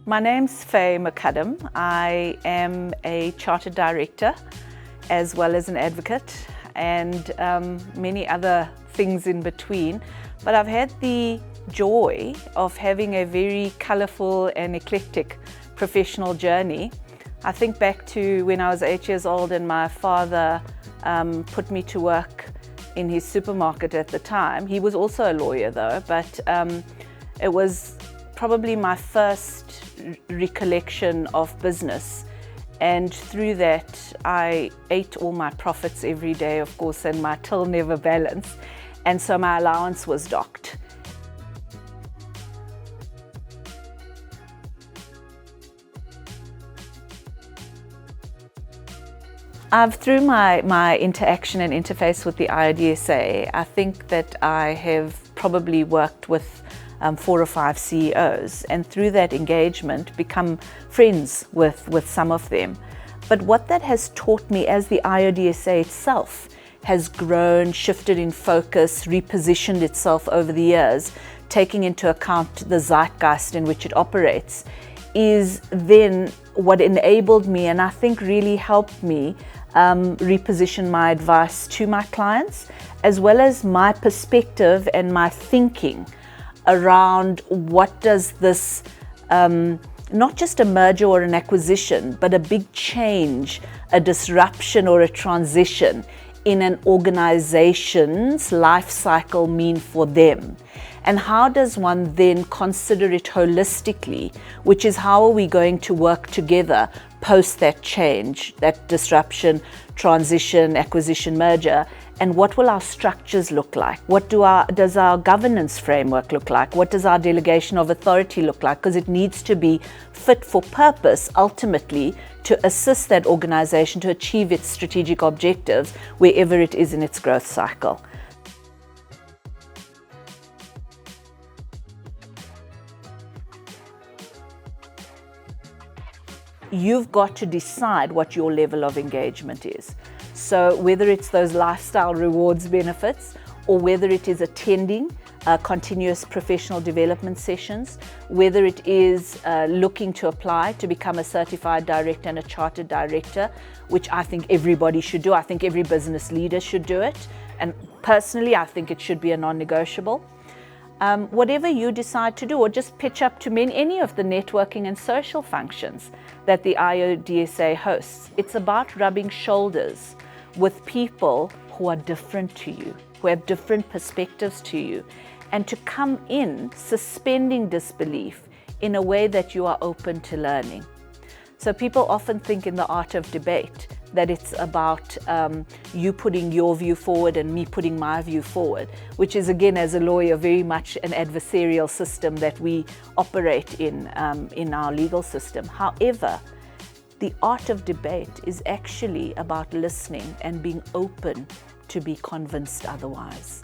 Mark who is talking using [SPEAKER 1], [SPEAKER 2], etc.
[SPEAKER 1] My name's Mukaddam. I am a chartered director as well as an advocate and many other things in between. But I've had the joy of having a very colourful and eclectic professional journey. I think back to when I was 8 years old and my father put me to work in his supermarket at the time. He was also a lawyer though, but it was probably my first recollection of business, and through that I ate all my profits every day, of course, and my till never balanced, and so my allowance was docked. Through my interaction and interface with the IoDSA, I think that I have probably worked with 4 or 5 CEOs, and through that engagement become friends with some of them. But what that has taught me as the IoDSA itself has grown, shifted in focus, repositioned itself over the years, taking into account the zeitgeist in which it operates, is then what enabled me, and I think really helped me reposition my advice to my clients, as well as my perspective and my thinking around what does this, not just a merger or an acquisition, but a big change, a disruption or a transition in an organization's life cycle mean for them? And how does one then consider it holistically, which is how are we going to work together post that change, that disruption, transition, acquisition, merger, and what will our structures look like? What does our governance framework look like? What does our delegation of authority look like? Because it needs to be fit for purpose ultimately to assist that organization to achieve its strategic objectives wherever it is in its growth cycle. You've got to decide what your level of engagement is. So whether it's those lifestyle rewards benefits, or whether it is attending continuous professional development sessions, whether it is looking to apply to become a certified director and a chartered director, which I think everybody should do. I think every business leader should do it. And personally, I think it should be a non-negotiable. Whatever you decide to do, or just pitch up to any of the networking and social functions that the IoDSA hosts. It's about rubbing shoulders with people who are different to you, who have different perspectives to you, and to come in suspending disbelief in a way that you are open to learning. So people often think in the art of debate that it's about you putting your view forward and me putting my view forward, which is, again, as a lawyer, very much an adversarial system that we operate in our legal system. However, the art of debate is actually about listening and being open to be convinced otherwise.